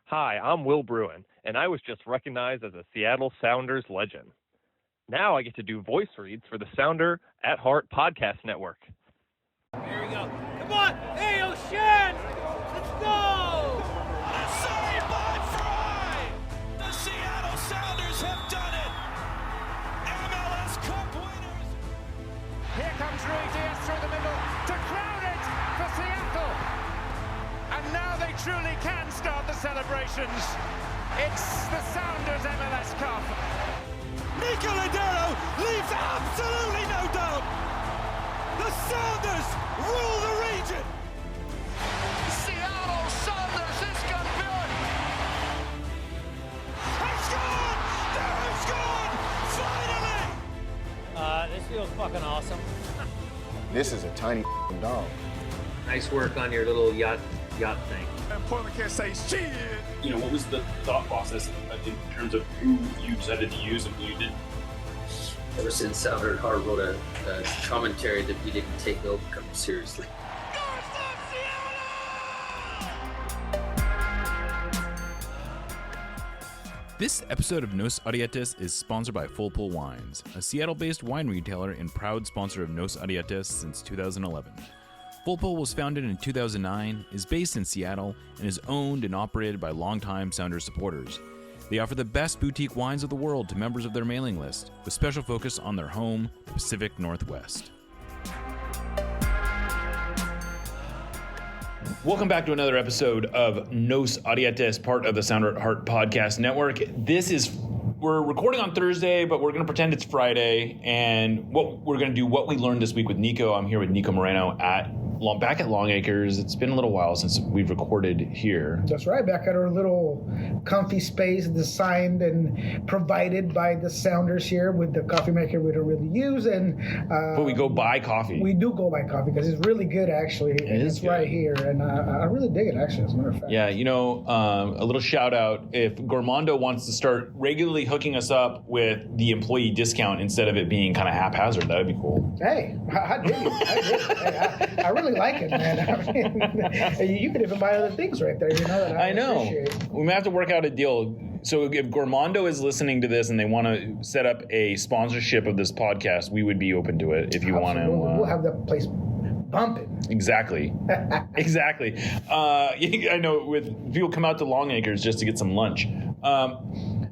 Hi, I'm Will Bruin, and I was just recognized as a Seattle Sounders legend. Now I get to do voice reads for the Sounder at Heart podcast network. Here we go. Come on! Hey, O'Shan! Let's go! What a save by Fry! The Seattle Sounders have done it! MLS Cup winners! Here comes Rui Diaz through the middle to crown it for Seattle! And now they truly can start the celebrations. It's the Sounders MLS Cup. Niko Moreno leaves absolutely no doubt. The Sounders rule the region. Seattle Sounders is campeón. It's gone! It's gone! Finally! This feels fucking awesome. This is a tiny dog. Nice work on your little yacht thing. And Portland can't say shit. You know, what was the thought process in terms of who you decided to use and who you didn't? Ever since Sounder at Heart wrote a commentary that we didn't take Overcome seriously. This episode of Nos Arietes is sponsored by Full Pull Wines, a Seattle-based wine retailer and proud sponsor of Nos Arietes since 2011. Full Pull was founded in 2009, is based in Seattle, and is owned and operated by longtime Sounders supporters. They offer the best boutique wines of the world to members of their mailing list, with special focus on their home, the Pacific Northwest. Welcome back to another episode of Nos Arietes, part of the Sounder at Heart podcast network. We're recording on Thursday, but we're going to pretend it's Friday, and we're going to do what we learned this week with Niko. I'm here with Niko Moreno back at Long Acres. It's been a little while since we've recorded here. That's right, back at our little comfy space designed and provided by the Sounders here with the coffee maker we don't really use. But we go buy coffee. We do go buy coffee because it's really good, actually. It's good. Right here, and I really dig it, actually, as a matter of fact. Yeah, a little shout out. If Gormando wants to start regularly hooking us up with the employee discount instead of it being kind of haphazard, that would be cool. Hey, I dig it. I really like it, man. I mean, you could even buy other things right there, that I know. Appreciate. We may have to work out a deal. So if Gormando is listening to this and they want to set up a sponsorship of this podcast, we would be open to it if you want to. We'll have the place bumping. Exactly. Exactly. I know with people come out to Long Acres just to get some lunch.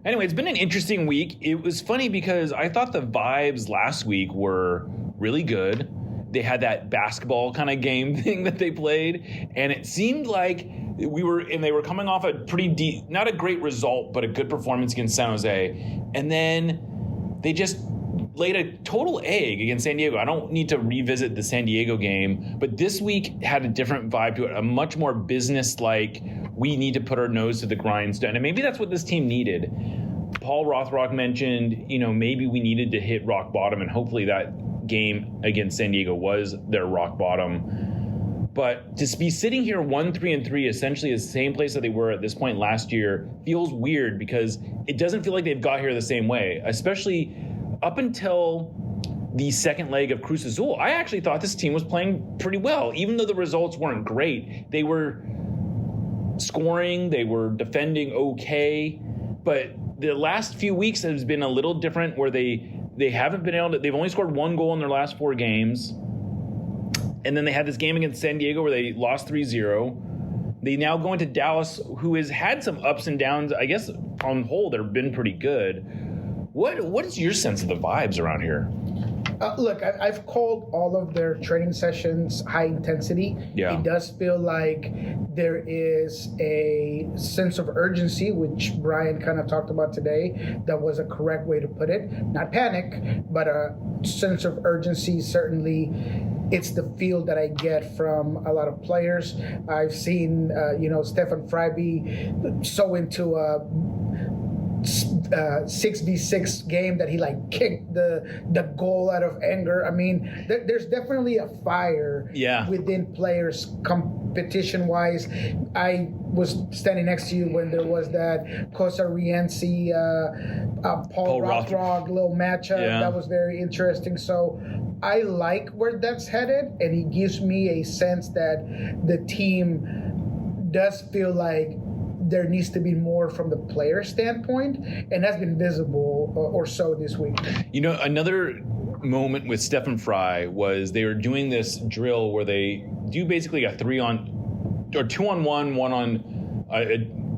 Anyway, it's been an interesting week. It was funny because I thought the vibes last week were really good. They had that basketball kind of game thing that they played, and it seemed like they were coming off a pretty not a great result, but a good performance against San Jose, and then they just laid a total egg against San Diego. I don't need to revisit the San Diego game, but this week had a different vibe to it, a much more business-like, we need to put our nose to the grindstone, and maybe that's what this team needed. Paul Rothrock mentioned, maybe we needed to hit rock bottom, and hopefully that game against San Diego was their rock bottom. But to be sitting here 1-3-3, essentially the same place that they were at this point last year, feels weird because it doesn't feel like they've got here the same way, especially up until the second leg of Cruz Azul. I actually thought this team was playing pretty well, even though the results weren't great. They were scoring, they were defending okay, but the last few weeks has been a little different where they haven't been able to, they've only scored one goal in their last 4 games. And then they had this game against San Diego where they lost 3-0. They now go into Dallas, who has had some ups and downs. I guess on the whole, they've been pretty good. What is your sense of the vibes around here? Look, I've called all of their training sessions high intensity. Yeah. It does feel like there is a sense of urgency, which Brian kind of talked about today. That was a correct way to put it. Not panic, but a sense of urgency. Certainly, it's the feel that I get from a lot of players. I've seen, Stefan Freiby so into a 6v6 game that he kicked the goal out of anger. I mean, there's definitely a fire within players competition wise. I was standing next to you when there was that Cosa Rienzi, Paul Rothrock little matchup. That was very interesting. So I like where that's headed, and it gives me a sense that the team does feel like there needs to be more from the player standpoint, and that's been visible or so this week. Another moment with Stephen Fry was they were doing this drill where they do basically a 2-on-1, one on.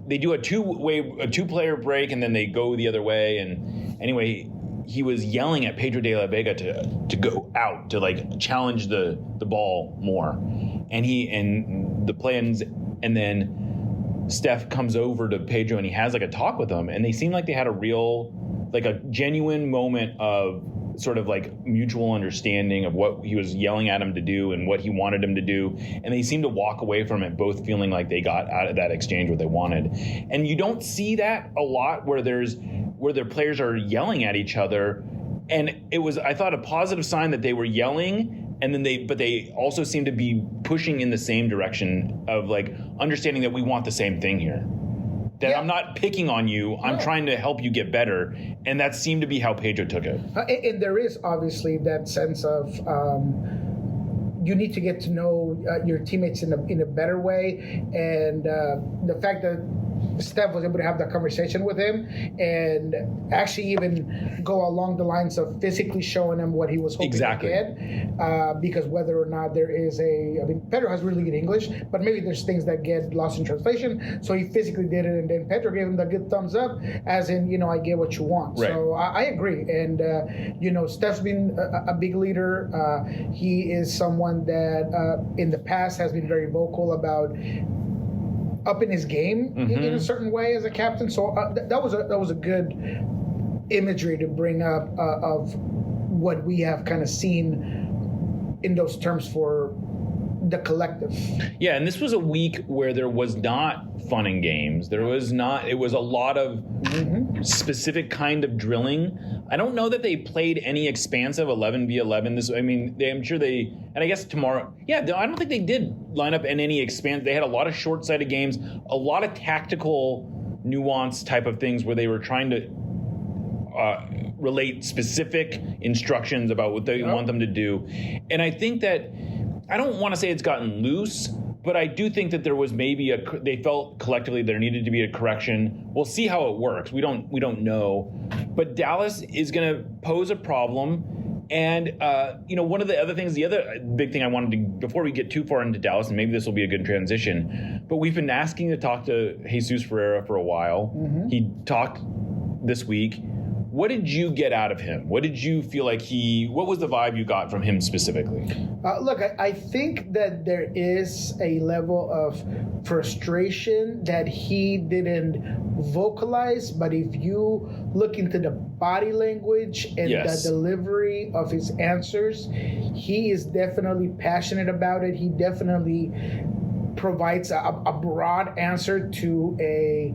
They do a two-player break, and then they go the other way. And anyway, he was yelling at Pedro de la Vega to go out, to like challenge the ball more, and the play ends, and then Steph comes over to Pedro and he has like a talk with him, and they seem like they had a genuine moment of sort of like mutual understanding of what he was yelling at him to do and what he wanted him to do. And they seemed to walk away from it both feeling like they got out of that exchange what they wanted. And you don't see that a lot where their players are yelling at each other. And it was, I thought, a positive sign that they were yelling, and then they also seemed to be pushing in the same direction of like understanding that we want the same thing here. That I'm not picking on you. I'm trying to help you get better. And that seemed to be how Pedro took it. And there is obviously that sense of you need to get to know your teammates in a better way. And the fact that Steph was able to have that conversation with him and actually even go along the lines of physically showing him what he was hoping to get. Because whether or not there is Pedro has really good English, but maybe there's things that get lost in translation. So he physically did it, and then Pedro gave him the good thumbs up, as in, I get what you want. Right. So I agree. And, Steph's been a big leader. He is someone that in the past has been very vocal about upping his game in a certain way as a captain. So that was a good imagery to bring up of what we have kind of seen in those terms for the collective. Yeah, and this was a week where there was not fun and games. It was a lot of specific kind of drilling. I don't know that they played any expansive 11v11. I'm sure they, and I guess tomorrow, I don't think they did line up in any They had a lot of short-sighted games, a lot of tactical nuance type of things where they were trying to relate specific instructions about what they want them to do. And I think that, I don't want to say it's gotten loose, but I do think that there was maybe they felt collectively there needed to be a correction. We'll see how it works. We don't know. But Dallas is going to pose a problem. And, one of the other things, the other big thing I wanted to, before we get too far into Dallas, and maybe this will be a good transition, but we've been asking to talk to Jesus Ferreira for a while. He talked this week. What did you get out of him? What did you feel like what was the vibe you got from him specifically? Look, I think that there is a level of frustration that he didn't vocalize, but if you look into the body language and the delivery of his answers, he is definitely passionate about it. He definitely provides a broad answer to a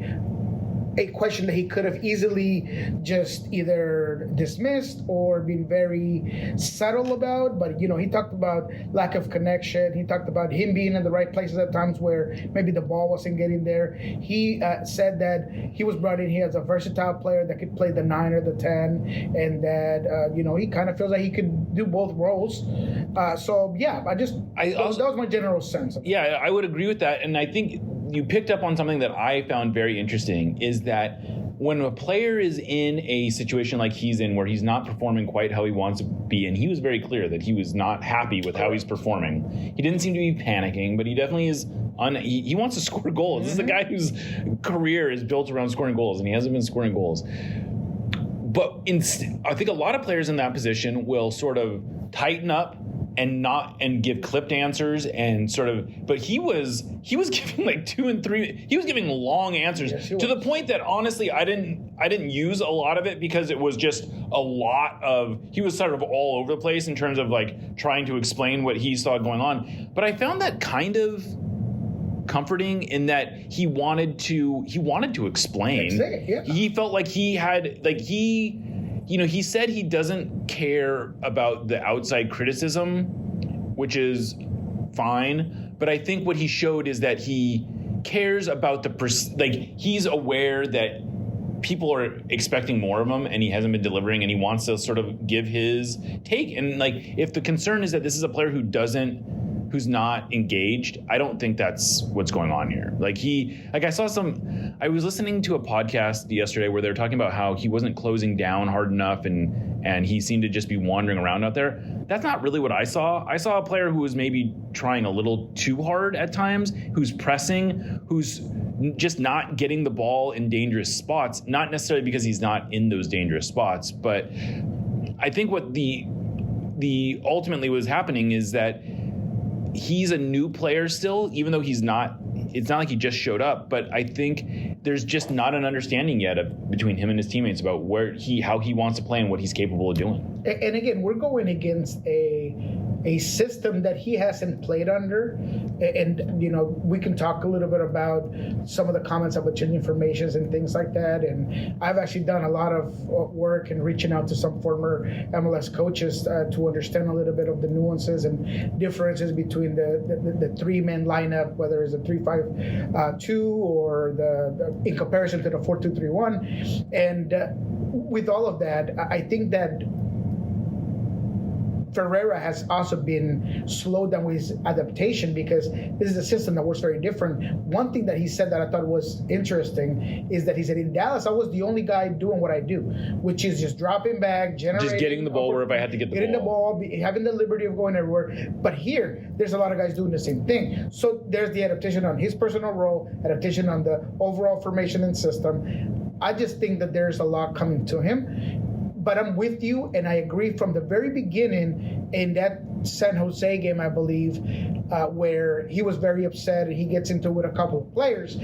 question that he could have easily just either dismissed or been very subtle about. But, he talked about lack of connection. He talked about him being in the right places at times where maybe the ball wasn't getting there. He said that he was brought in here as a versatile player that could play the 9 or the 10, and that, he kind of feels like he could do both roles. That was my general sense. Yeah, I would agree with that. And I think you picked up on something that I found very interesting, is that when a player is in a situation like he's in where he's not performing quite how he wants to be, and he was very clear that he was not happy with how he's performing. He didn't seem to be panicking, but he definitely is he wants to score goals. This is a guy whose career is built around scoring goals, and he hasn't been scoring goals. But I think a lot of players in that position will sort of tighten up and give clipped answers and sort of, but he was giving like 2 and 3. He was giving long answers to the point that honestly I didn't use a lot of it because it was just a lot of, he was sort of all over the place in terms of like trying to explain what he saw going on. But I found that kind of comforting in that he wanted to explain. He felt like he had he said he doesn't care about the outside criticism, which is fine. But I think what he showed is that he cares about he's aware that people are expecting more of him and he hasn't been delivering, and he wants to sort of give his take. And like, if the concern is that this is a player who doesn't who's not engaged, I don't think that's what's going on here. I was listening to a podcast yesterday where they were talking about how he wasn't closing down hard enough and he seemed to just be wandering around out there. That's not really what I saw. I saw a player who was maybe trying a little too hard at times, who's pressing, who's just not getting the ball in dangerous spots, not necessarily because he's not in those dangerous spots, but I think what the ultimately was happening is that he's a new player still, even though it's not like he just showed up, but I think there's just not an understanding yet between him and his teammates about how he wants to play and what he's capable of doing. And again, we're going against a system that he hasn't played under. And, we can talk a little bit about some of the comments about changing formations and things like that. And I've actually done a lot of work in reaching out to some former MLS coaches to understand a little bit of the nuances and differences between the three-man lineup, whether it's a 3-5-2 or in comparison to the 4-2-3-1. And with all of that, I think that Ferreira has also been slowed down with his adaptation because this is a system that works very different. One thing that he said that I thought was interesting is that he said, in Dallas, I was the only guy doing what I do, which is just dropping back, generating. Just getting the ball wherever I had to get the ball. Getting the ball, having the liberty of going everywhere. But here, there's a lot of guys doing the same thing. So there's the adaptation on his personal role, adaptation on the overall formation and system. I just think that there's a lot coming to him. But I'm with you, and I agree from the very beginning in that San Jose game, I believe, where he was very upset and he gets into it with a couple of players.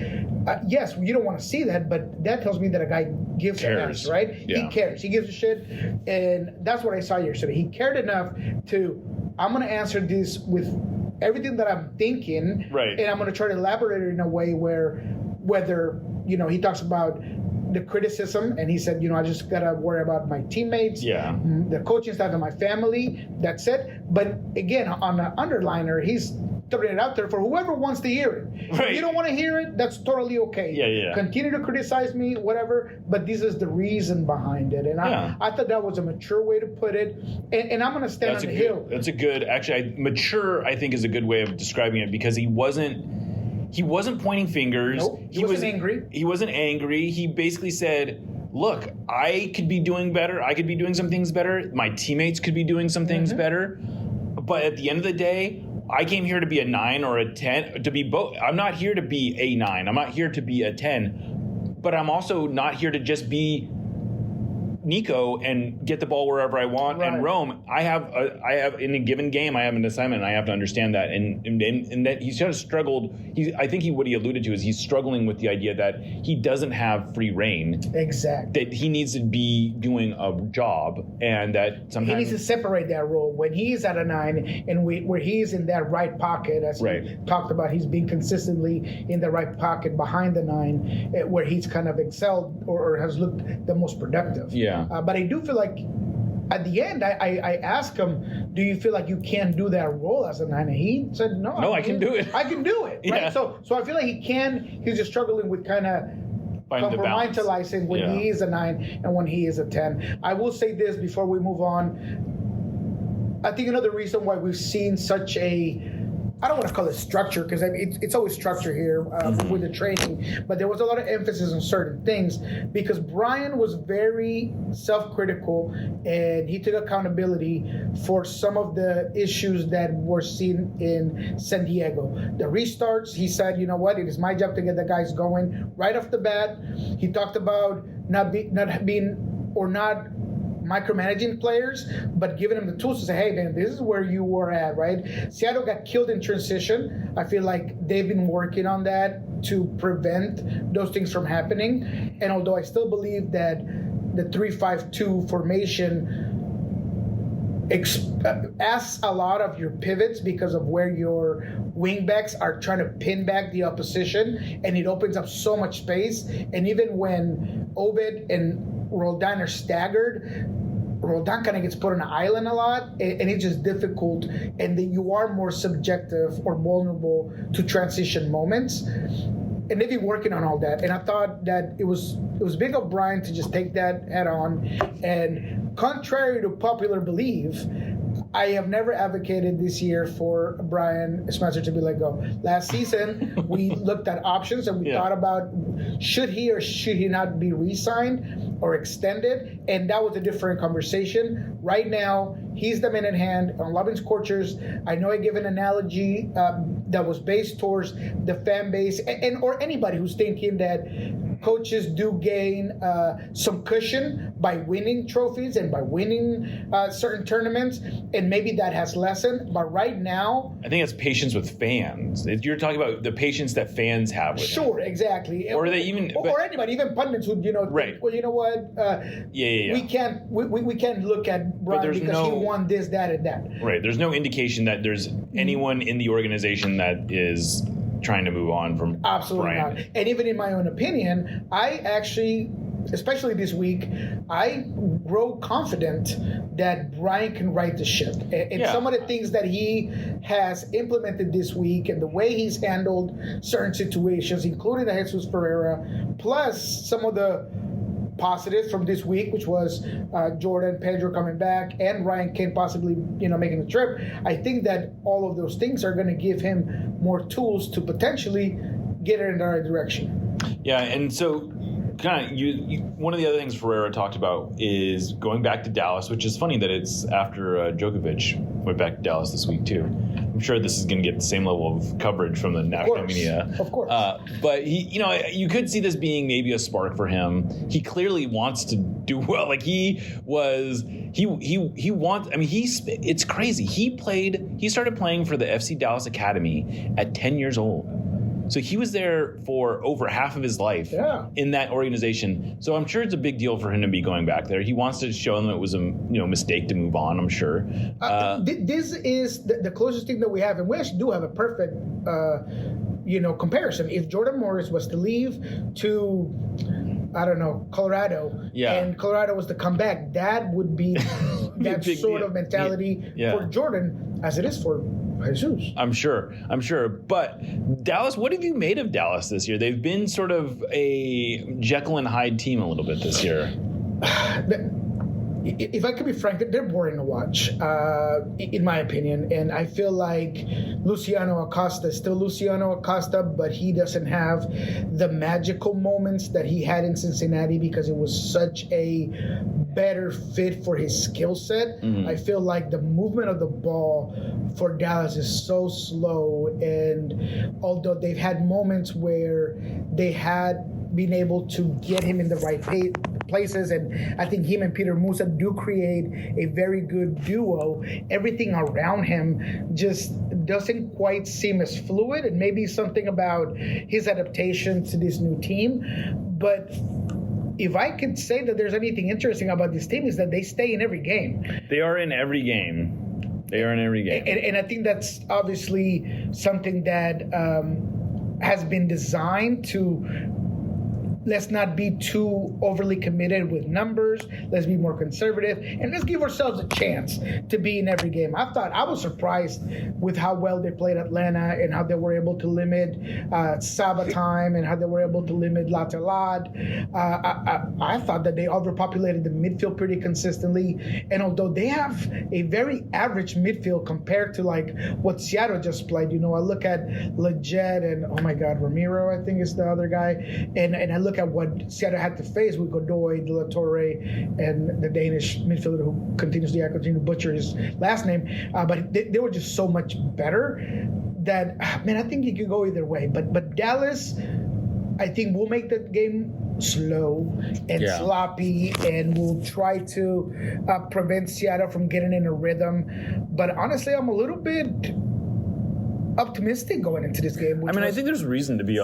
Yes, you don't want to see that, but that tells me that a guy gives a mess, right? Yeah. He cares. He gives a shit. And that's what I saw yesterday. He cared enough to, I'm going to answer this with everything that I'm thinking, right, and I'm going to try to elaborate it in a way where, whether, he talks about the criticism, and he said, I just gotta worry about my teammates, the coaching staff, and my family. That's it. But again, on the underliner, he's throwing it out there for whoever wants to hear it. Right. If you don't want to hear it, that's totally okay. Yeah. Continue to criticize me, whatever. But this is the reason behind it, and I thought that was a mature way to put it. And I'm gonna stand on the hill. That's a good. Actually, mature, I think, is a good way of describing it because he wasn't pointing fingers. Nope. He wasn't angry. He wasn't angry. He basically said, look, I could be doing better. I could be doing some things better. My teammates could be doing some things better. But at the end of the day, I came here to be a 9 or a 10, to be both. I'm not here to be a 9. I'm not here to be a 10. But I'm also not here to just be Niko and get the ball wherever I want and roam. I have in a given game, I have an assignment, and I have to understand that. And that he's just struggled. What he alluded to is he's struggling with the idea that he doesn't have free reign. Exactly. That he needs to be doing a job, and that sometimes he needs to separate that role when he's at a 9 and where he's in that right pocket, as he talked about. He's being consistently in the right pocket behind the 9, where he's kind of excelled or has looked the most productive. Yeah. But I do feel like at the end, I asked him, do you feel like you can't do that role as a 9? And he said, no. I can do it. I can do it. Right? Yeah. So I feel like he can. He's just struggling with kind of compromising when he is a 9 and when he is a 10. I will say this before we move on. I think another reason why we've seen such a, I don't want to call it structure, because it's always structure here with the training, but there was a lot of emphasis on certain things because Brian was very self-critical and he took accountability for some of the issues that were seen in San Diego. The restarts, he said, you know what, it is my job to get the guys going right off the bat. He talked about not micromanaging players, but giving them the tools to say, hey, man, this is where you were at, right? Seattle got killed in transition. I feel like they've been working on that to prevent those things from happening. And although I still believe that the 3-5-2 formation asks a lot of your pivots because of where your wingbacks are trying to pin back the opposition, and it opens up so much space. And even when Obed and Roldan are staggered, Roldan kind of gets put on an island a lot, and it's just difficult, and then you are more subjective or vulnerable to transition moments. And they've been working on all that, and I thought that it was big of Brian to just take that head on. And contrary to popular belief, I have never advocated this year for Brian Spencer to be let go. Last season, we looked at options and we thought about should he or should he not be re-signed or extended, and that was a different conversation. Right now, he's the man in hand on Loving Scorchers. I know I give an analogy that was based towards the fan base and or anybody who's thinking that coaches do gain some cushion by winning trophies and by winning certain tournaments, and maybe that has lessened. But right now, I think it's patience with fans. You're talking about the patience that fans have with him. Exactly. Or they even, or anybody, even pundits who think, well, you know what? We can't look at Brian because he won this, that, and that. Right. There's no indication that there's anyone in the organization that is trying to move on from Absolutely Brian. not. And even in my own opinion, I actually, especially this week, I grow confident that Brian can right the ship. And some of the things that he has implemented this week and the way he's handled certain situations, including the Jesus Ferreira, plus some of the positives from this week, which was Jordan, Pedro coming back, and Ryan Kane possibly, making the trip. I think that all of those things are going to give him more tools to potentially get it in the right direction. Yeah, and so kind of one of the other things Ferreira talked about is going back to Dallas, which is funny that it's after Djokovic went back to Dallas this week too. I'm sure this is going to get the same level of coverage from the national media. Of course. But he, you could see this being maybe a spark for him. He clearly wants to do well. Like it's crazy. He started playing for the FC Dallas Academy at 10 years old. So he was there for over half of his life in that organization. So I'm sure it's a big deal for him to be going back there. He wants to show them it was a mistake to move on, I'm sure. This is the closest thing that we have, and we actually do have a perfect comparison. If Jordan Morris was to leave to, I don't know, Colorado, and Colorado was to come back, that would be that sort of mentality for Jordan as it is for Jesus. I'm sure. But Dallas, what have you made of Dallas this year? They've been sort of a Jekyll and Hyde team a little bit this year. If I could be frank, they're boring to watch, in my opinion. And I feel like Luciano Acosta is still Luciano Acosta, but he doesn't have the magical moments that he had in Cincinnati because it was such a better fit for his skill set. Mm-hmm. I feel like the movement of the ball for Dallas is so slow. And although they've had moments where they had been able to get him in the right places, and I think him and Peter Musa do create a very good duo, everything around him just doesn't quite seem as fluid, and maybe something about his adaptation to this new team. But if I could say that there's anything interesting about this team is that they stay in every game. They are in every game. And I think that's obviously something that has been designed to, let's not be too overly committed with numbers. Let's be more conservative, and let's give ourselves a chance to be in every game. I was surprised with how well they played Atlanta and how they were able to limit Saba time and how they were able to limit Latelad. I thought that they overpopulated the midfield pretty consistently, and although they have a very average midfield compared to like what Seattle just played, I look at Leggett and oh my God, Ramiro I think is the other guy, and I look at what Seattle had to face with Godoy, De La Torre, and the Danish midfielder who continues to butcher his last name. But they were just so much better that, man, I think it could go either way. But Dallas, I think, will make that game slow and sloppy, and will try to prevent Seattle from getting in a rhythm. But honestly, I'm a little bit optimistic going into this game. I think there's reason to be,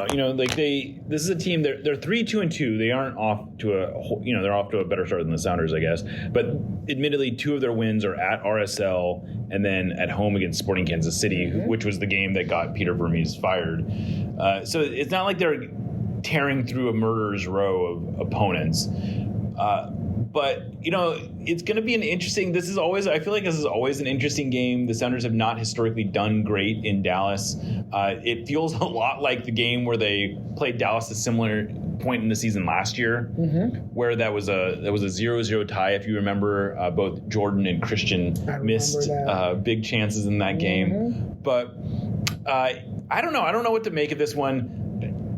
this is a team, they're 3-2-2. They aren't off to they're off to a better start than the Sounders, I guess. But admittedly, 2 of their wins are at RSL and then at home against Sporting Kansas City, which was the game that got Peter Vermes fired. So it's not like they're tearing through a murderer's row of opponents. But, it's going to be I feel like this is always an interesting game. The Sounders have not historically done great in Dallas. It feels a lot like the game where they played Dallas a similar point in the season last year, where that was a 0-0 tie. If you remember, both Jordan and Christian missed big chances in that game. But I don't know. I don't know what to make of this one.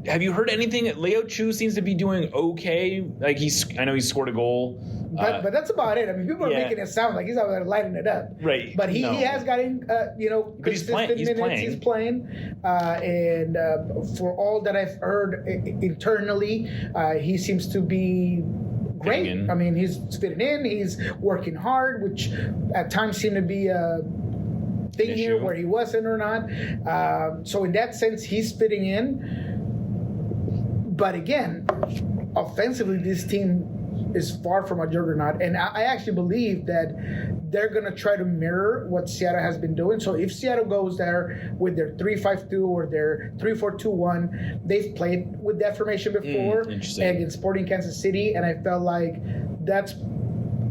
Have you heard anything? Leo Chu seems to be doing okay. Like I know he scored a goal. But that's about it. I mean, people are making it sound like he's out there lighting it up. Right. But he has gotten, but he's playing. He's playing. And for all that I've heard internally, he seems to be great. I mean, he's fitting in. He's working hard, which at times seemed to be a thing here where he wasn't or not. So in that sense, he's fitting in. But again, offensively, this team is far from a juggernaut. And I actually believe that they're going to try to mirror what Seattle has been doing. So if Seattle goes there with their 3-5-2 or their 3-4-2-1, they've played with that formation before against Sporting Kansas City. And I felt like that's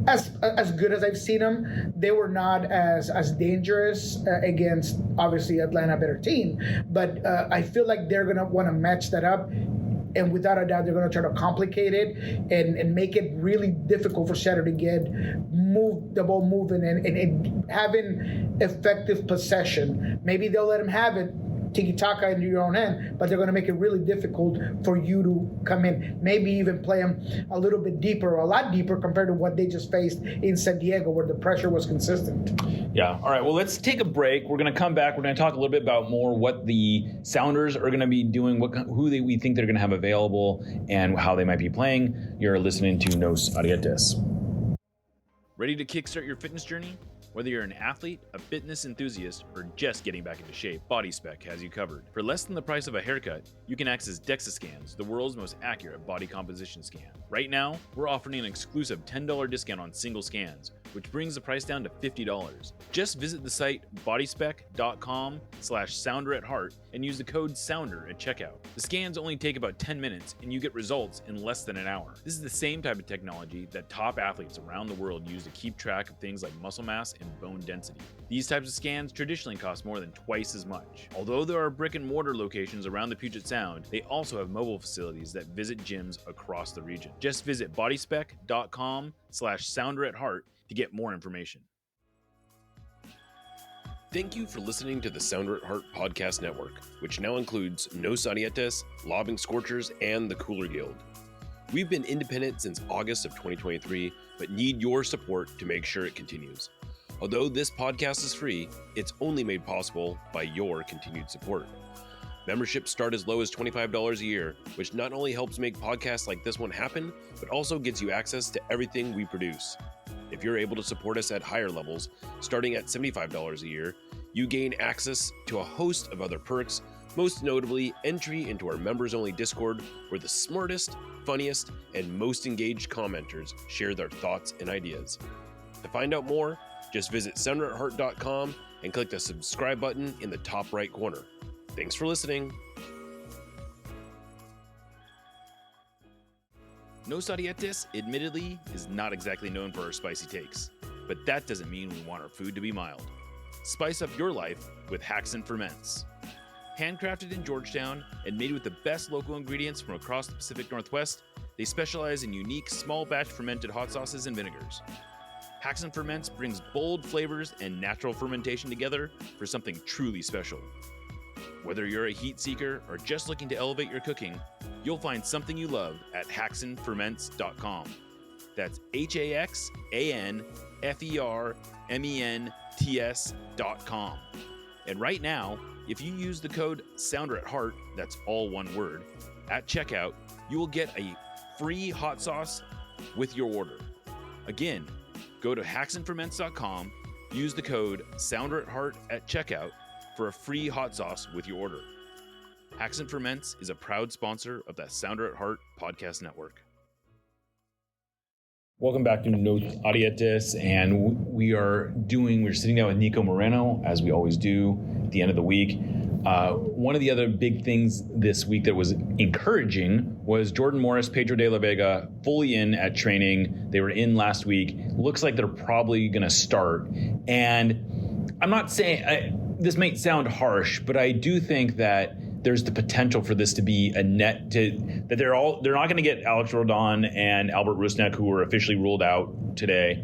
as good as I've seen them. They were not as dangerous against, obviously, Atlanta, a better team. But I feel like they're going to want to match that up. And without a doubt, they're going to try to complicate it and make it really difficult for Seattle to get the ball moving and having effective possession. Maybe they'll let them have it, tiki-taka into your own end, but they're going to make it really difficult for you to come in. Maybe even play them a little bit deeper, a lot deeper compared to what they just faced in San Diego, where the pressure was consistent. Yeah. All right. Well, let's take a break. We're going to come back. We're going to talk a little bit about more what the Sounders are going to be doing, we think they're going to have available, and how they might be playing. You're listening to Nos Arietes. Ready to kickstart your fitness journey? Whether you're an athlete, a fitness enthusiast, or just getting back into shape, BodySpec has you covered. For less than the price of a haircut, you can access DEXA scans, the world's most accurate body composition scan. Right now, we're offering an exclusive $10 discount on single scans, which brings the price down to $50. Just visit the site bodyspec.com/sounder@heart and use the code SOUNDER at checkout. The scans only take about 10 minutes and you get results in less than an hour. This is the same type of technology that top athletes around the world use to keep track of things like muscle mass and bone density. These types of scans traditionally cost more than twice as much. Although there are brick and mortar locations around the Puget Sound, they also have mobile facilities that visit gyms across the region. Just visit bodyspec.com/sounder@heart to get more information. Thank you for listening to the Sounder at Heart Podcast Network, which now includes Nos Arietes, Lobbing Scorchers, and the Cooler Guild. We've been independent since August of 2023, but need your support to make sure it continues. Although this podcast is free, it's only made possible by your continued support. Memberships start as low as $25 a year, which not only helps make podcasts like this one happen, but also gets you access to everything we produce. If you're able to support us at higher levels, starting at $75 a year, you gain access to a host of other perks, most notably entry into our members-only Discord, where the smartest, funniest, and most engaged commenters share their thoughts and ideas. To find out more, just visit sounder@heart.com and click the subscribe button in the top right corner. Thanks for listening. Nos Arietes, admittedly, is not exactly known for our spicy takes, but that doesn't mean we want our food to be mild. Spice up your life with Hacks and Ferments. Handcrafted in Georgetown and made with the best local ingredients from across the Pacific Northwest, they specialize in unique small batch fermented hot sauces and vinegars. Hacks and Ferments brings bold flavors and natural fermentation together for something truly special. Whether you're a heat seeker or just looking to elevate your cooking, you'll find something you love at hacksandferments.com. That's HAXANFERMENTS.com. And right now, if you use the code SOUNDER@heart, that's all one word, at checkout, you will get a free hot sauce with your order. Again, go to hacksandferments.com, use the code SOUNDER@heart at checkout for a free hot sauce with your order. Hacks and Ferments is a proud sponsor of the Sounder at Heart Podcast Network. Welcome back to Nos Arietes, and we're sitting down with Niko Moreno, as we always do at the end of the week. One of the other big things this week that was encouraging was Jordan Morris, Pedro de la Vega, fully in at training. They were in last week. Looks like they're probably going to start. And I'm not saying, this might sound harsh, but I do think that there's the potential for this to be a net that they're not going to get Alex Rodon and Albert Rusnak, who were officially ruled out today.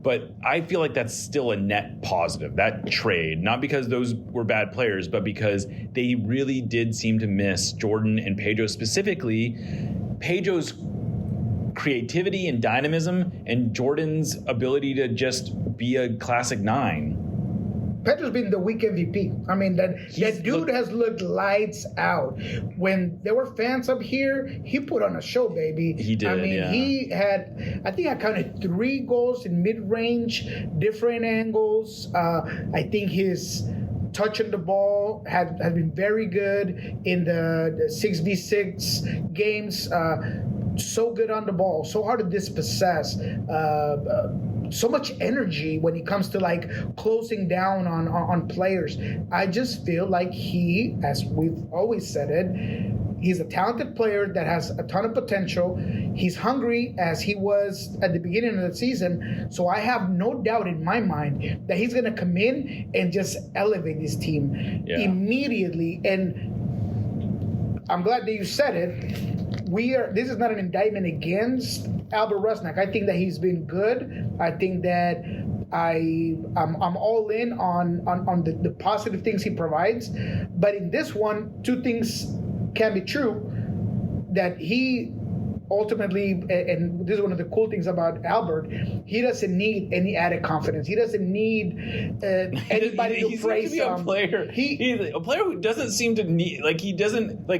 But I feel like that's still a net positive, that trade, not because those were bad players, but because they really did seem to miss Jordan and Pedro, specifically Pedro's creativity and dynamism and Jordan's ability to just be a classic 9. Pedro's been the week MVP. I mean, that dude has looked lights out. When there were fans up here, he put on a show, baby. He did, I mean, he had, I think I counted 3 goals in mid-range, different angles. I think his touching the ball has been very good in the 6v6 games. So good on the ball, so hard to dispossess. So much energy when it comes to like closing down on players. I just feel like he, as we've always said it, he's a talented player that has a ton of potential. He's hungry as he was at the beginning of the season. So I have no doubt in my mind that he's going to come in and just elevate this team immediately. And I'm glad that you said it. This is not an indictment against Albert Rusnak. I think that he's been good. I think that I'm all in on the positive things he provides. But in this one, 2 things can be true. That he ultimately, and this is one of the cool things about Albert, he doesn't need any added confidence. He doesn't need anybody to praise him. He's a player who doesn't seem to need,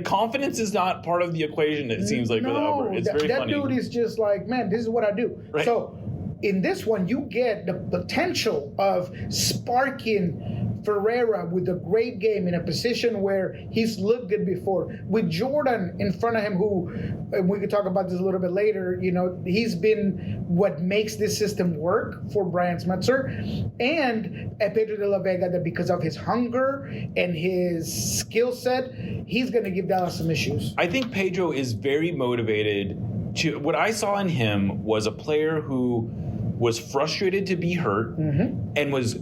confidence is not part of the equation, it seems like, with Albert. It's very funny. That dude is just like, man, this is what I do. Right. So in this one, you get the potential of sparking Ferreira with a great game in a position where he's looked good before. With Jordan in front of him, who, and we could talk about this a little bit later, he's been what makes this system work for Brian Smetzer. And Pedro de la Vega, that because of his hunger and his skill set, he's going to give Dallas some issues. I think Pedro is very motivated to, what I saw in him was a player who was frustrated to be hurt and was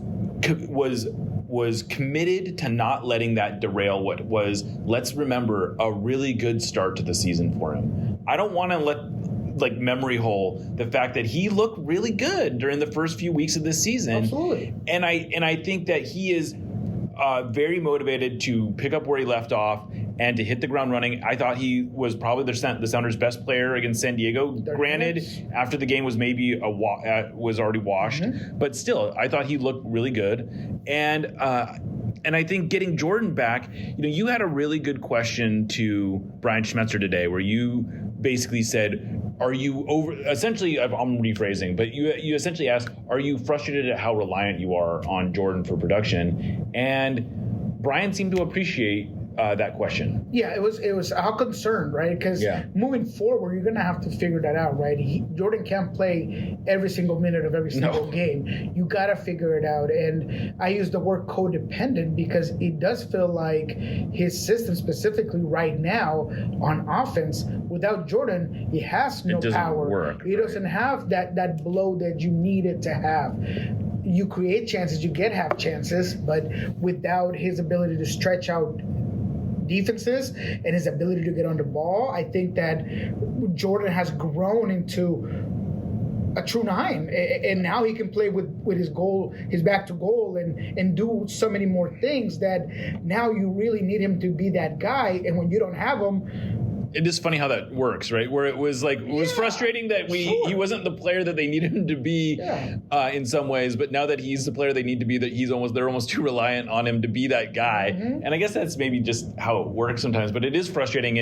committed to not letting that derail what was, let's remember, a really good start to the season for him. I don't want to let memory hole the fact that he looked really good during the first few weeks of this season. Absolutely. And I think that he is very motivated to pick up where he left off and to hit the ground running. I thought he was probably the Sounders' best player against San Diego. Granted, after the game was maybe was already washed, but still, I thought he looked really good. And I think getting Jordan back, you had a really good question to Brian Schmetzer today, where you basically said, are you essentially, I'm rephrasing, but you essentially asked, are you frustrated at how reliant you are on Jordan for production? And Brian seemed to appreciate that question. Yeah, it was how concerned, right? Because moving forward, you're going to have to figure that out, right? Jordan can't play every single minute of every single game. You got to figure it out. And I use the word codependent because it does feel like his system, specifically right now on offense, without Jordan, he has no power. He doesn't have that blow that you need it to have. You create chances, you get half chances, but without his ability to stretch out defenses and his ability to get on the ball, I think that Jordan has grown into a true 9, and now he can play with his back to goal and do so many more things that now you really need him to be that guy, and when you don't have him, it is funny how that works, right? Where it was frustrating that he wasn't the player that they needed him to be in some ways, but now that he's the player they need to be, that they're almost too reliant on him to be that guy. And I guess that's maybe just how it works sometimes, but it is frustrating.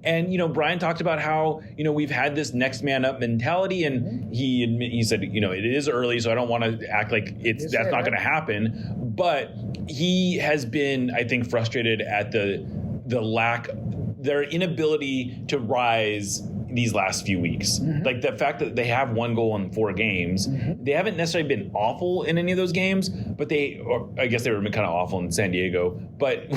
And Brian talked about how we've had this next man up mentality, and he said it is early, so I don't want to act like that's not going to happen. But he has been, I think, frustrated at the lack. Their inability to rise these last few weeks. Like the fact that they have 1 goal in 4 games, they haven't necessarily been awful in any of those games, but I guess they were kind of awful in San Diego, but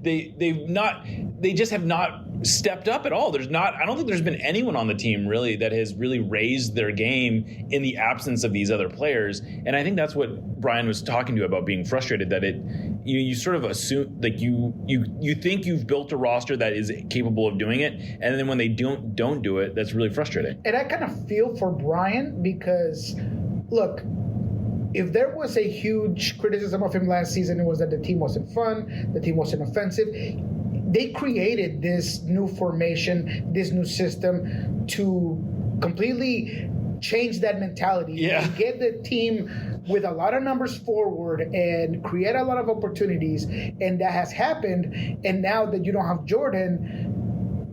they just have not stepped up at all. I don't think there's been anyone on the team really that has really raised their game in the absence of these other players. And I think that's what Brian was talking to about being frustrated, that you sort of assume, like you think you've built a roster that is capable of doing it, and then when they don't do it, that's really frustrating. And I kind of feel for Brian because, look, if there was a huge criticism of him last season, it was that the team wasn't fun, the team wasn't offensive. They created this new formation, this new system to completely change that mentality and get the team with a lot of numbers forward and create a lot of opportunities. And that has happened. And now that you don't have Jordan,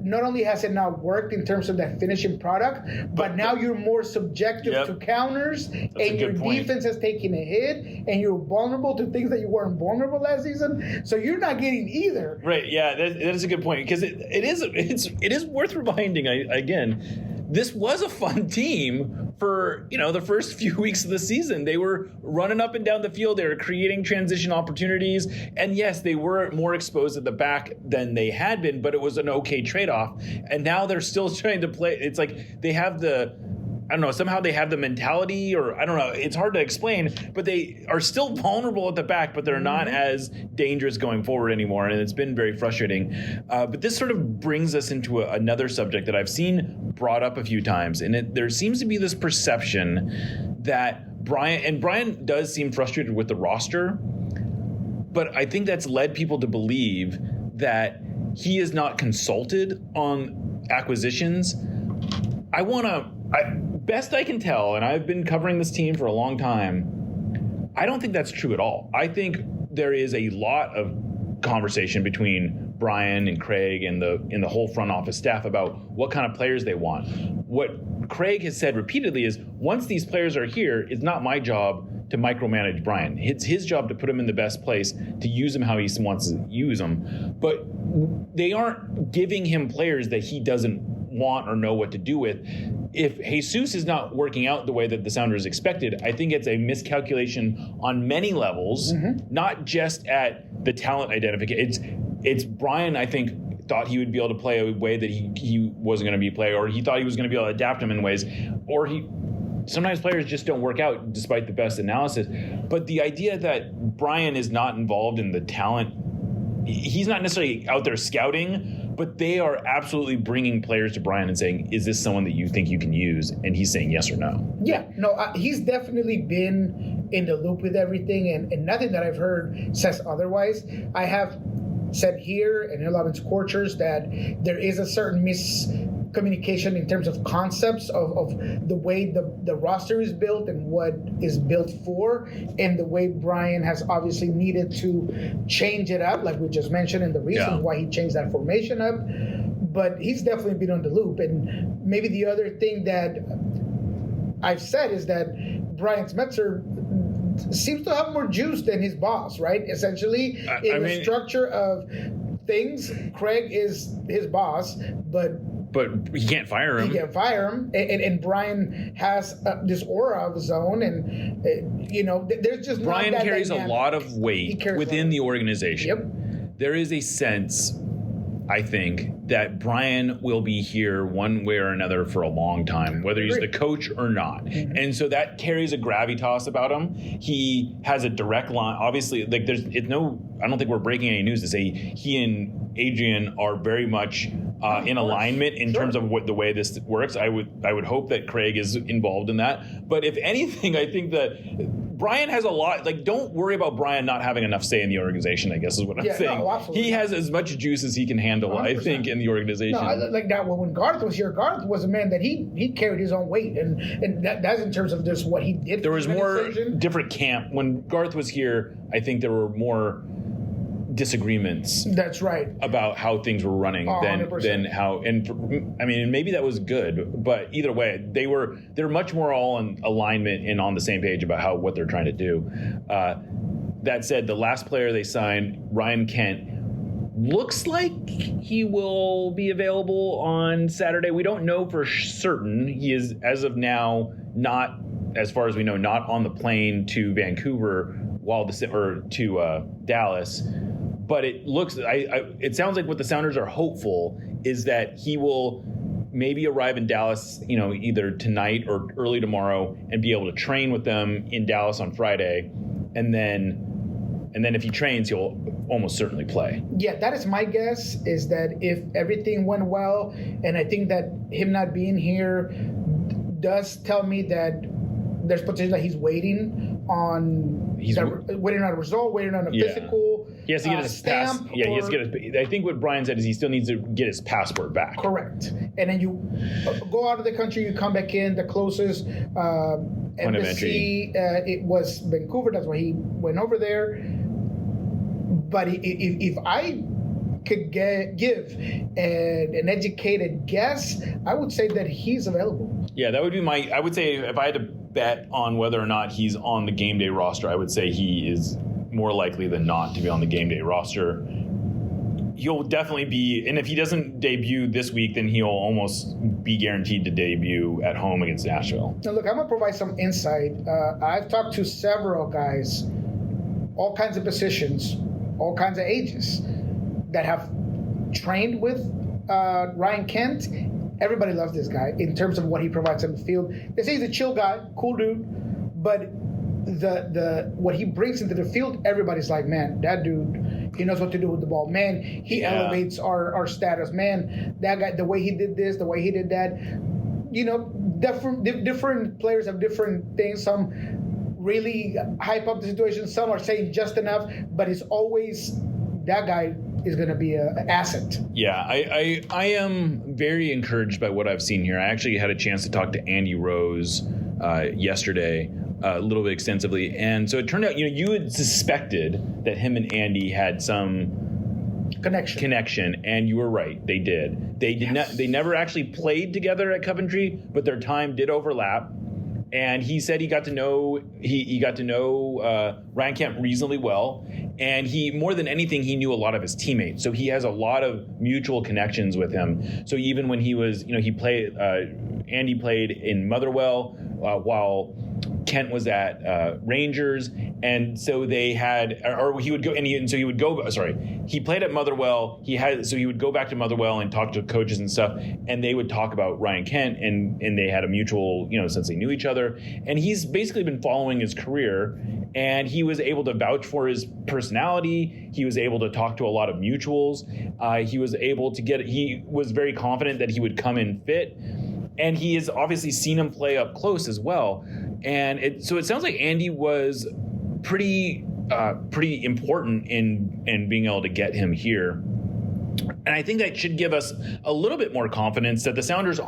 not only has it not worked in terms of that finishing product, but now you're more subjective to counters, and your defense has taken a hit, and you're vulnerable to things that you weren't vulnerable last season. So you're not getting either. Right? Yeah, that is a good point, because it is worth reminding again. This was a fun team for, the first few weeks of the season. They were running up and down the field. They were creating transition opportunities. And yes, they were more exposed at the back than they had been, but it was an okay trade-off. And now they're still trying to play. It's like they have somehow they have the mentality, or I don't know, it's hard to explain, but they are still vulnerable at the back, but they're not as dangerous going forward anymore, and it's been very frustrating. But this sort of brings us into another subject that I've seen brought up a few times, and there seems to be this perception that Brian does seem frustrated with the roster, but I think that's led people to believe that he is not consulted on acquisitions. Best I can tell, and I've been covering this team for a long time, I don't think that's true at all. I think there is a lot of conversation between Brian and Craig and the whole front office staff about what kind of players they want. What Craig has said repeatedly is, once these players are here, it's not my job to micromanage Brian. It's his job to put him in the best place, to use him how he wants to use him. But they aren't giving him players that he doesn't want or know what to do with. If Jesus is not working out the way that the Sounders expected, I think it's a miscalculation on many levels, not just at the talent identification. It's Brian, I think, thought he would be able to play a way that he wasn't going to be play, or he thought he was going to be able to adapt him in ways, or sometimes players just don't work out despite the best analysis. But the idea that Brian is not involved in the talent, he's not necessarily out there scouting, but they are absolutely bringing players to Brian and saying, is this someone that you think you can use? And he's saying yes or no. Yeah, no, he's definitely been in the loop with everything, and nothing that I've heard says otherwise. I have said here in 11 Scorchers that there is a certain miscommunication in terms of concepts of the way the roster is built and what is built for, and the way Brian has obviously needed to change it up, like we just mentioned, and the reasons why he changed that formation up. But he's definitely been on the loop. And maybe the other thing that I've said is that Brian Smetzer seems to have more juice than his boss, right? Essentially, in the structure of things, Craig is his boss, but he can't fire him. He can't fire him, and Brian has this aura of his own, and there's just Brian not that carries dynamic. A lot of weight within the organization. Yep. There is a sense, I think, that Brian will be here one way or another for a long time, whether he's the coach or not. And so that carries a gravitas about him. He has a direct line. Obviously, I don't think we're breaking any news to say he and Adrian are very much in alignment in terms of the way this works. I would hope that Craig is involved in that. But if anything, I think that Brian has a lot. Don't worry about Brian not having enough say in the organization, I guess is what I'm saying. No, he has as much juice as he can handle, 100%. I think, in the organization. No, like that. When Garth was here, Garth was a man that he carried his own weight, and that's in terms of just what he did. There was more different camp. When Garth was here, I think there were more disagreements. That's right. About how things were running than how, and maybe that was good, but either way, they're much more all in alignment and on the same page about what they're trying to do. That said, the last player they signed, Ryan Kent, looks like he will be available on Saturday. We don't know for certain. He is, as of now, not, as far as we know, not on the plane to Vancouver to Dallas. But it looks, it sounds like what the Sounders are hopeful is that he will maybe arrive in Dallas, either tonight or early tomorrow, and be able to train with them in Dallas on Friday, and then if he trains, he'll almost certainly play. Yeah, that is my guess, is that if everything went well, and I think that him not being here does tell me that there's potential that he's waiting on a result, waiting on a physical. He has to get his stamp. He has to get his. I think what Brian said is he still needs to get his passport back. Correct. And then you go out of the country, you come back in. The closest embassy, it was Vancouver. That's why he went over there. But if I could give an educated guess, I would say that he's available. Yeah, that would be I would say if I had to bet on whether or not he's on the game day roster, I would say he is more likely than not to be on the game day roster. He'll definitely be, and if he doesn't debut this week, then he'll almost be guaranteed to debut at home against Nashville. Now, look, I'm going to provide some insight. I've talked to several guys, all kinds of positions, all kinds of ages, that have trained with Ryan Kent. Everybody loves this guy in terms of what he provides on the field. They say he's a chill guy, cool dude, but the what he brings into the field, everybody's like, man, that dude, he knows what to do with the ball. Man, he elevates our status. Man, that guy, the way he did this, the way he did that. Different players have different things. Some really hype up the situation. Some are saying just enough, but it's always that guy is going to be an asset. Yeah, I am very encouraged by what I've seen here. I actually had a chance to talk to Andy Rose yesterday a little bit extensively. And so it turned out, you had suspected that him and Andy had some connection, and you were right. They did. They did not. They never actually played together at Coventry, but their time did overlap. And he said he got to know Ryan Kent reasonably well, and he, more than anything, he knew a lot of his teammates. So he has a lot of mutual connections with him. So even when he was, he played, Andy played in Motherwell while Kent was at Rangers, and so they had, or he would go, he played at Motherwell. So he would go back to Motherwell and talk to coaches and stuff, and they would talk about Ryan Kent, and they had a mutual, since they knew each other. And he's basically been following his career, and he was able to vouch for his personality. He was able to talk to a lot of mutuals. He was very confident that he would come in fit. And he has obviously seen him play up close as well. And so it sounds like Andy was pretty important in being able to get him here. And I think that should give us a little bit more confidence that the Sounders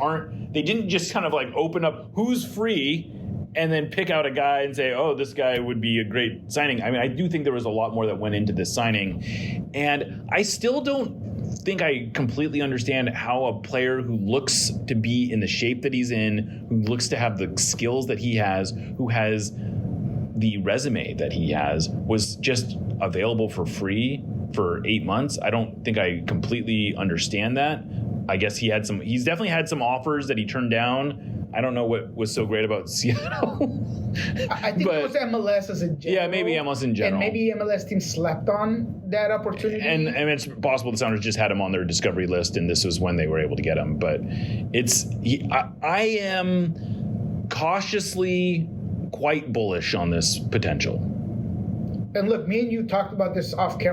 they didn't just kind of like open up who's free and then pick out a guy and say, oh, this guy would be a great signing. I mean, I do think there was a lot more that went into this signing. And I still don't think I completely understand how a player who looks to be in the shape that he's in, who looks to have the skills that he has, who has the resume that he has, was just available for free for 8 months. I don't think I completely understand that. I guess he's definitely had some offers that he turned down. I don't know what was so great about Seattle. I think it was MLS as a general. Yeah, maybe MLS in general. And maybe MLS team slept on that opportunity. And it's possible the Sounders just had him on their discovery list, and this was when they were able to get him. But I am cautiously quite bullish on this potential. And look, me and you talked about this off the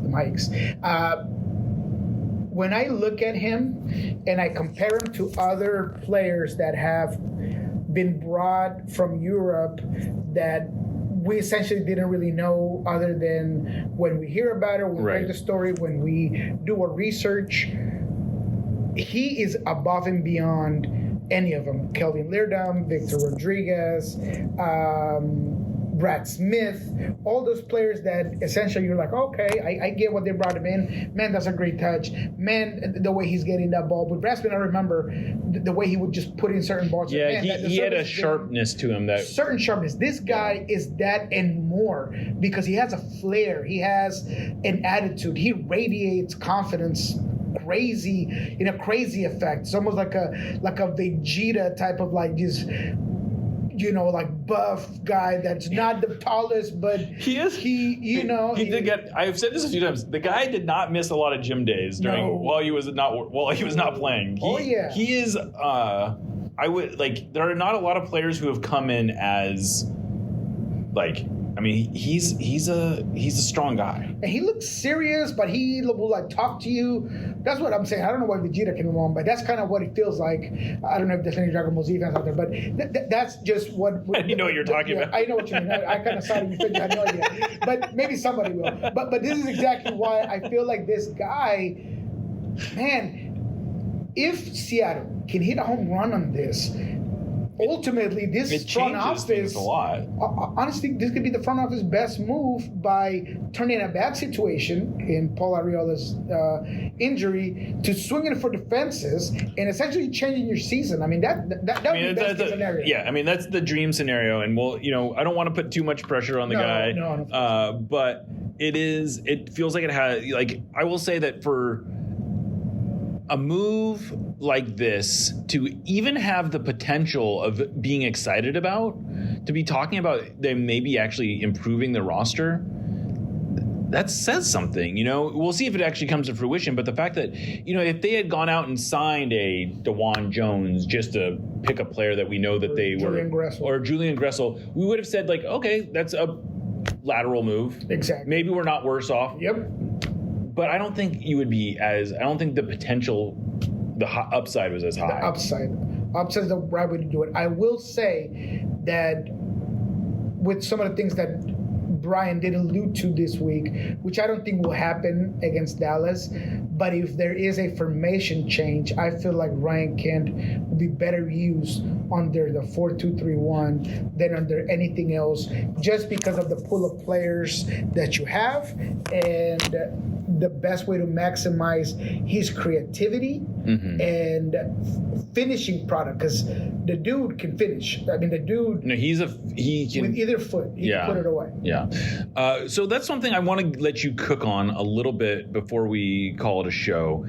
mics. When I look at him and I compare him to other players that have been brought from Europe that we essentially didn't really know other than when we hear about it, when we read the story, when we do our research, he is above and beyond any of them. Kelvin Leerdam, Victor Rodriguez, Brad Smith, all those players that essentially you're like, okay, I get what they brought him in. Man, that's a great touch. Man, the way he's getting that ball. But Brad Smith, I remember the way he would just put in certain balls. Yeah, Man, he had a sharpness to him. Certain sharpness. This guy is that and more because he has a flair. He has an attitude. He radiates confidence. Crazy effect. It's almost like a Vegeta type of like just like buff guy that's not the tallest, but he is. He did get. I've said this a few times. The guy did not miss a lot of gym days while he was not playing. He is. I would like. There are not a lot of players who have come in as like. I mean, he's a strong guy. And he looks serious, but he will like talk to you. That's what I'm saying. I don't know why Vegeta came along, but that's kind of what it feels like. I don't know if there's any Dragon Ball Z fans out there, but that's just what. You know what you're talking about. I know what you mean. I kind of sided with you. I had no idea, but maybe somebody will. But this is exactly why I feel like this guy, man. If Seattle can hit a home run on this. Ultimately, this front office, a lot. Honestly, this could be the front office best move by turning a bad situation in Paul Arriola's injury to swinging for the fences and essentially changing your season. I mean, that would be the best case scenario. Yeah, I mean, that's the dream scenario. And I don't want to put too much pressure on the guy. No, but it feels like it has, like, I will say that for a move like this to even have the potential of being excited about, to be talking about them maybe actually improving the roster, that says something. We'll see if it actually comes to fruition, but the fact that, if they had gone out and signed a DeJuan Jones just to pick a player that we know that they Julian Gressel. Or Julian Gressel, we would have said like, okay, that's a lateral move. Exactly. Maybe we're not worse off. Yep. But I don't think you would be I don't think the potential, the upside was as high. The upside is the right way to do it. I will say that with some of the things that Brian did allude to this week, which I don't think will happen against Dallas, but if there is a formation change, I feel like Ryan Kent will be better used under the 4-2-3-1 than under anything else, just because of the pool of players that you have and the best way to maximize his creativity and finishing product, because the dude can finish. I mean, the dude. No, he can with either foot. He can put it away. Yeah. So that's something I want to let you cook on a little bit before we call it a show.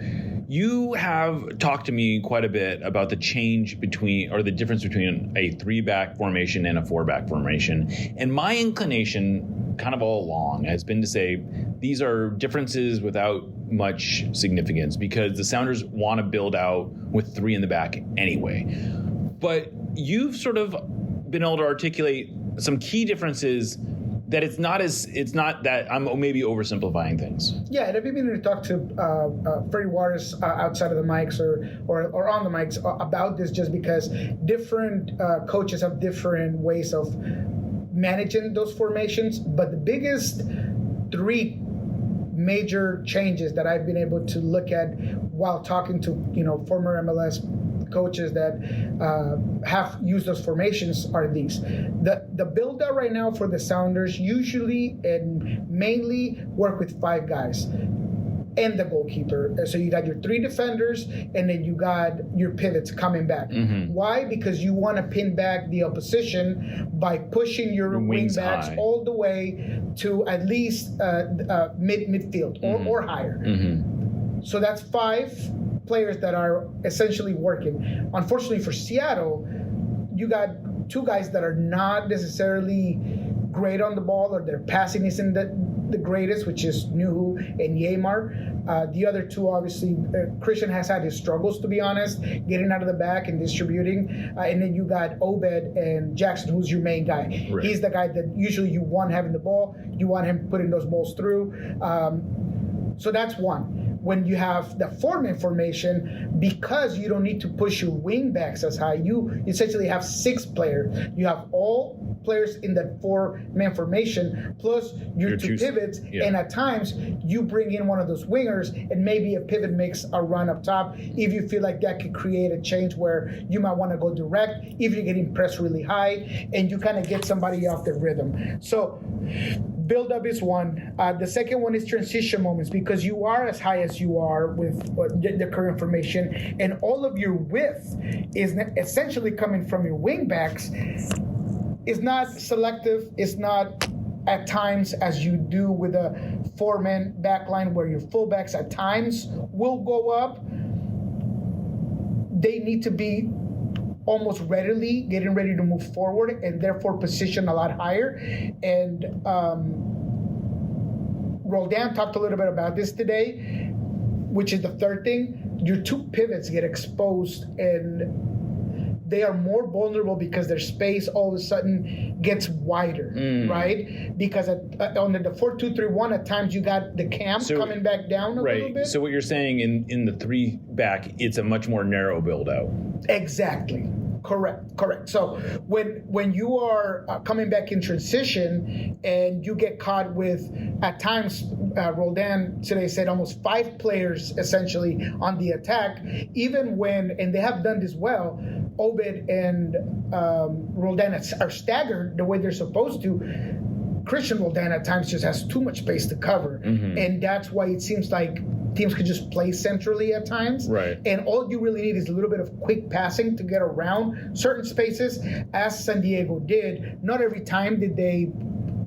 You have talked to me quite a bit about the change between, or the difference between a 3-back formation and a 4-back formation. And my inclination kind of all along has been to say these are differences without much significance because the Sounders want to build out with 3 in the back anyway. But you've sort of been able to articulate some key differences that it's not that I'm maybe oversimplifying things. Yeah, and I've been able to talk to Freddie Waters outside of the mics or on the mics about this, just because different coaches have different ways of managing those formations. But the biggest 3 major changes that I've been able to look at while talking to former MLS coaches that have used those formations are these. The build out right now for the Sounders usually and mainly work with 5 guys and the goalkeeper. So you got your 3 defenders and then you got your pivots coming back. Why? Because you want to pin back the opposition by pushing your wing backs all the way to at least midfield or higher. So that's 5 players that are essentially working. Unfortunately for Seattle, you got 2 guys that are not necessarily great on the ball, or their passing isn't the greatest, which is Nuhu and Yeimar. The other 2, obviously, Christian has had his struggles, to be honest, getting out of the back and distributing. And then you got Obed and Jackson, who's your main guy. Right. He's the guy that usually you want having the ball. You want him putting those balls through. So that's one. when you have the 4-man formation, because you don't need to push your wing backs as high, you essentially have 6 players. You have all players in that 4-man formation plus your 2 pivots, and at times you bring in one of those wingers, and maybe a pivot makes a run up top if you feel like that could create a change where you might want to go direct if you're getting pressed really high, and you kind of get somebody off the rhythm. So build up is one. The second one is transition moments, because you are as high as you are with the current formation, and all of your width is essentially coming from your wing backs. It's not selective. It's not at times as you do with a 4-man backline where your fullbacks at times will go up. They need to be almost readily getting ready to move forward and therefore position a lot higher. And Roldan talked a little bit about this today, which is the third thing. Your 2 pivots get exposed, and they are more vulnerable because their space all of a sudden gets wider, right? Because on the 4-2-3-1, at times you got the cam coming back down a little bit. So what you're saying in the 3 back, it's a much more narrow build out. Exactly. Correct. So when you are coming back in transition and you get caught with, at times, Roldan today said almost 5 players essentially on the attack, even when, and they have done this well, Obed and Roldan are staggered the way they're supposed to. Christian Roldan at times just has too much space to cover. And that's why it seems like teams could just play centrally at times. Right. And all you really need is a little bit of quick passing to get around certain spaces, as San Diego did. Not every time did they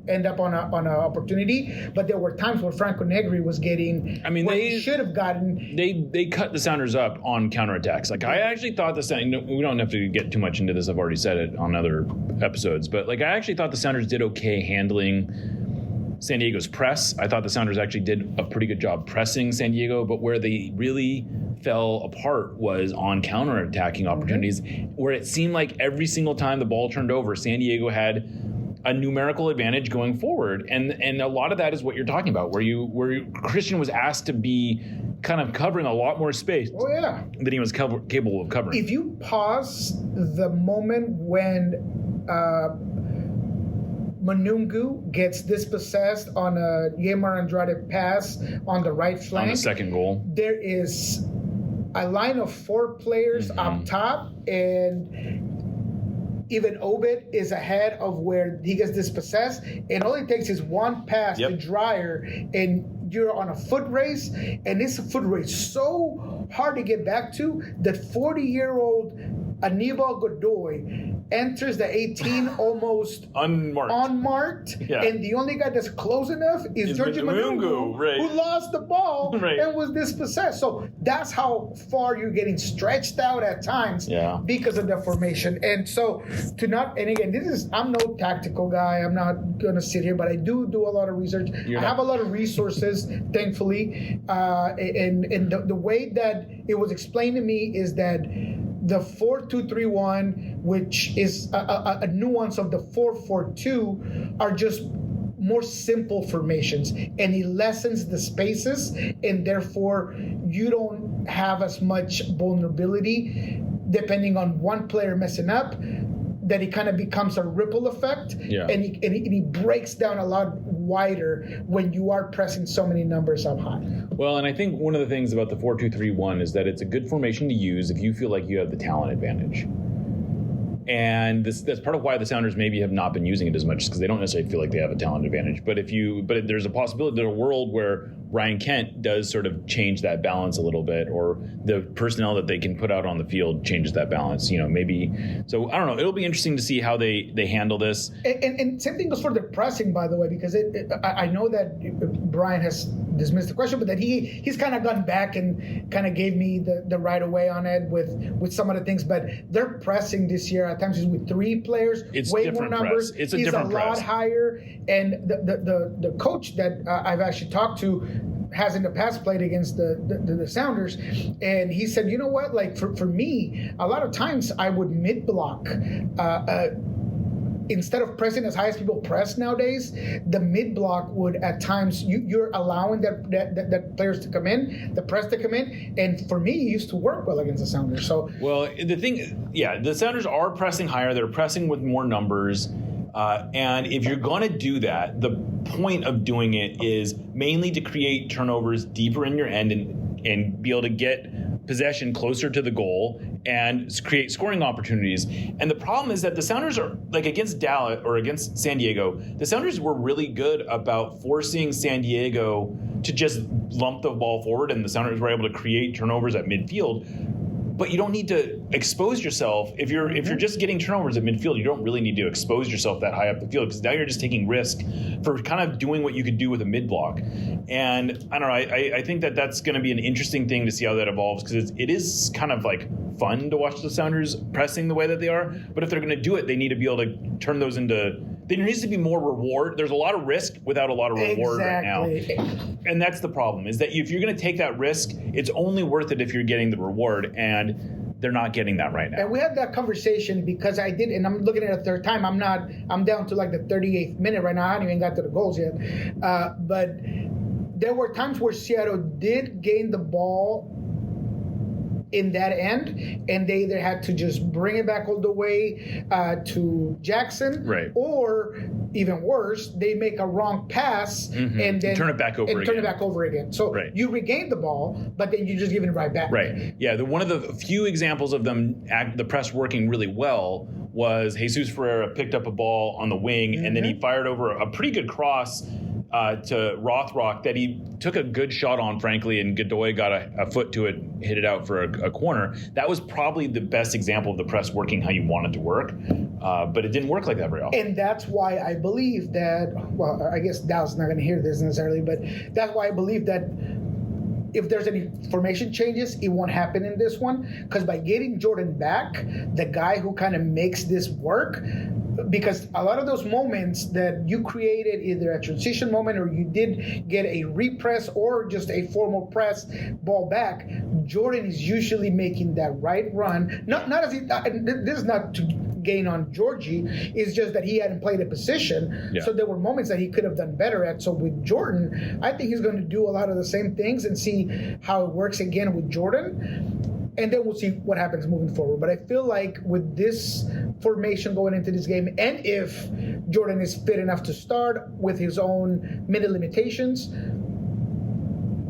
end up on an opportunity, but there were times where Franco Negri was getting they should have gotten. They cut the Sounders up on counterattacks. Like, I actually thought we don't have to get too much into this, I've already said it on other episodes, but like I actually thought the Sounders did okay handling San Diego's press. I thought the Sounders actually did a pretty good job pressing San Diego, but where they really fell apart was on counterattacking opportunities, where it seemed like every single time the ball turned over, San Diego had a numerical advantage going forward, and a lot of that is what you're talking about, where Christian was asked to be kind of covering a lot more space than he was capable of covering. If you pause the moment when Manungu gets dispossessed on a Yemar Andrade pass on the right flank, on the second goal, there is a line of 4 players up top, and even Obed is ahead of where he gets dispossessed, and all it takes is one pass to Dreyer, and you're on a foot race, and it's a foot race so hard to get back to that 40-year-old Anibal Godoy enters the 18 almost unmarked, and the only guy that's close enough is Georgie Manungu, who lost the ball and was dispossessed. So that's how far you're getting stretched out at times because of the formation. And so and again, I'm no tactical guy. I'm not going to sit here, but I do a lot of research. I have a lot of resources, thankfully. And the way that it was explained to me is that the 4-2-3-1, which is a nuance of the 4-4-2, are just more simple formations, and it lessens the spaces, and therefore you don't have as much vulnerability depending on one player messing up, that it kind of becomes a ripple effect, and he breaks down a lot wider when you are pressing so many numbers up high. Well, and I think one of the things about the 4-2-3-1 is that it's a good formation to use if you feel like you have the talent advantage. And that's part of why the Sounders maybe have not been using it as much, because they don't necessarily feel like they have a talent advantage. But there's a possibility, there's a world where Ryan Kent does sort of change that balance a little bit, or the personnel that they can put out on the field changes that balance. Maybe. So I don't know. It'll be interesting to see how they handle this. And same thing goes for the pressing, by the way, because I know that Brian has dismissed the question, but that he's kind of gone back and kind of gave me the right of way on it with some of the things. But they're pressing this year at times is with 3 players, it's way more numbers. It's a different press. Lot higher. And the coach that I've actually talked to has in the past played against the Sounders, and he said, you know what, like for me, a lot of times I would mid block instead of pressing as high as people press nowadays, the mid block would at times you're allowing that players to come in, the press to come in, and for me, it used to work well against the Sounders. So the Sounders are pressing higher. They're pressing with more numbers. And if you're going to do that, the point of doing it is mainly to create turnovers deeper in your end and be able to get possession closer to the goal and create scoring opportunities. And the problem is that the Sounders are, like against Dallas or against San Diego, the Sounders were really good about forcing San Diego to just lump the ball forward, and the Sounders were able to create turnovers at midfield. But you don't need to expose yourself. If you're just getting turnovers at midfield, you don't really need to expose yourself that high up the field, because now you're just taking risk for kind of doing what you could do with a mid block. And I don't know. I think that's going to be an interesting thing to see how that evolves, because it is kind of like fun to watch the Sounders pressing the way that they are. But if they're going to do it, they need to be able to turn those into. There needs to be more reward. There's a lot of risk without a lot of reward right now. And that's the problem, is that if you're going to take that risk, it's only worth it if you're getting the reward, and they're not getting that right now. And we had that conversation because I did, and I'm looking at it a third time. I'm down to like the 38th minute right now. I haven't even got to the goals yet. But there were times where Seattle did gain the ball in that end, and they either had to just bring it back all the way to Jackson, right, or even worse, they make a wrong pass and then turn it back over again. So you regain the ball, but then you're just giving it right back. Right. Yeah. One of the few examples of the press working really well was Jesus Ferreira picked up a ball on the wing, and then he fired over a pretty good cross to Rothrock that he took a good shot on, frankly, and Godoy got a foot to it, hit it out for a corner. That was probably the best example of the press working how you want it to work, but it didn't work like that very often. And that's why I believe that, well, I guess Dallas is not going to hear this necessarily, but that's why I believe that if there's any formation changes, it won't happen in this one, because by getting Jordan back, the guy who kind of makes this work, because a lot of those moments that you created, either a transition moment or you did get a repress or just a formal press ball back, Jordan is usually making that right run. Not as he, this is not to gain on Georgie, it's just that he hadn't played a position. Yeah. So there were moments that he could have done better at. So with Jordan, I think he's going to do a lot of the same things and see how it works again with Jordan. And then we'll see what happens moving forward. But I feel like with this formation going into this game, and if Jordan is fit enough to start with his own minute limitations,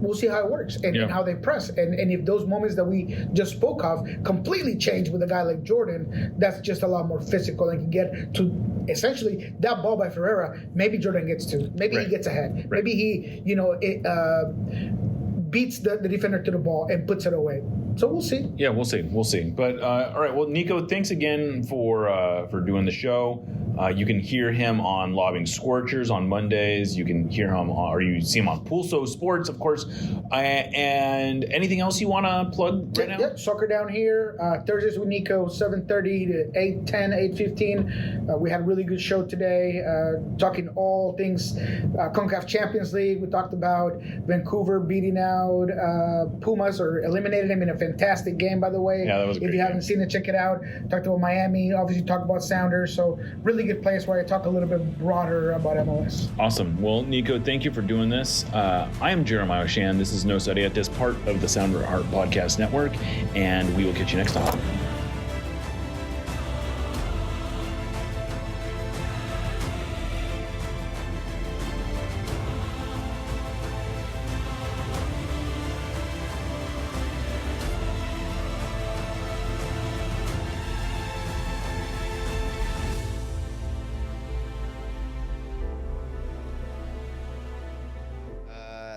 we'll see how it works and how they press. And if those moments that we just spoke of completely change with a guy like Jordan, that's just a lot more physical and can get to essentially that ball by Ferreira. Maybe Jordan gets to. Maybe he gets ahead. Maybe he, beats the defender to the ball and puts it away. So we'll see. Yeah, we'll see. But all right, well, Niko, thanks again for doing the show. You can hear him on Lobbing Scorchers on Mondays. You can hear him, or you see him on Pulso Sports, of course. And anything else you want to plug right now? Yeah, Soccer Down Here. Thursdays with Niko, 7:30 to 8:10, 8:15. We had a really good show today, talking all things CONCACAF Champions League. We talked about Vancouver beating out Pumas, or eliminated them in a fantastic game, by the way. Yeah, that was a great If you haven't seen it, check it out. Talked about Miami, obviously talked about Sounders. So really good place where I talk a little bit broader about MLS. Awesome. Well, Niko, thank you for doing this. I am Jeremiah Oshan. This is No Sadiates, part of the Sounder at Heart Podcast Network, and we will catch you next time.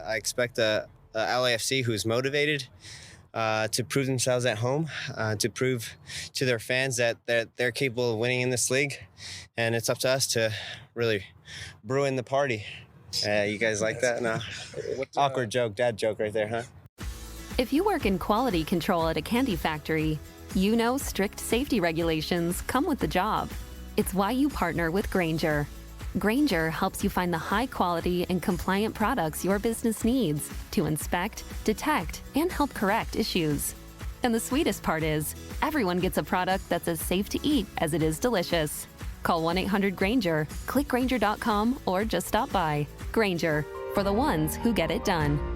I expect a LAFC who's motivated to prove themselves at home, to prove to their fans that they're capable of winning in this league. And it's up to us to really brew in the party. You guys like that? No? Awkward joke, dad joke right there, huh? If you work in quality control at a candy factory, you know strict safety regulations come with the job. It's why you partner with Grainger. Grainger helps you find the high-quality and compliant products your business needs to inspect, detect, and help correct issues. And the sweetest part is, everyone gets a product that's as safe to eat as it is delicious. Call 1-800-GRAINGER, click Grainger.com, or just stop by. Grainger, for the ones who get it done.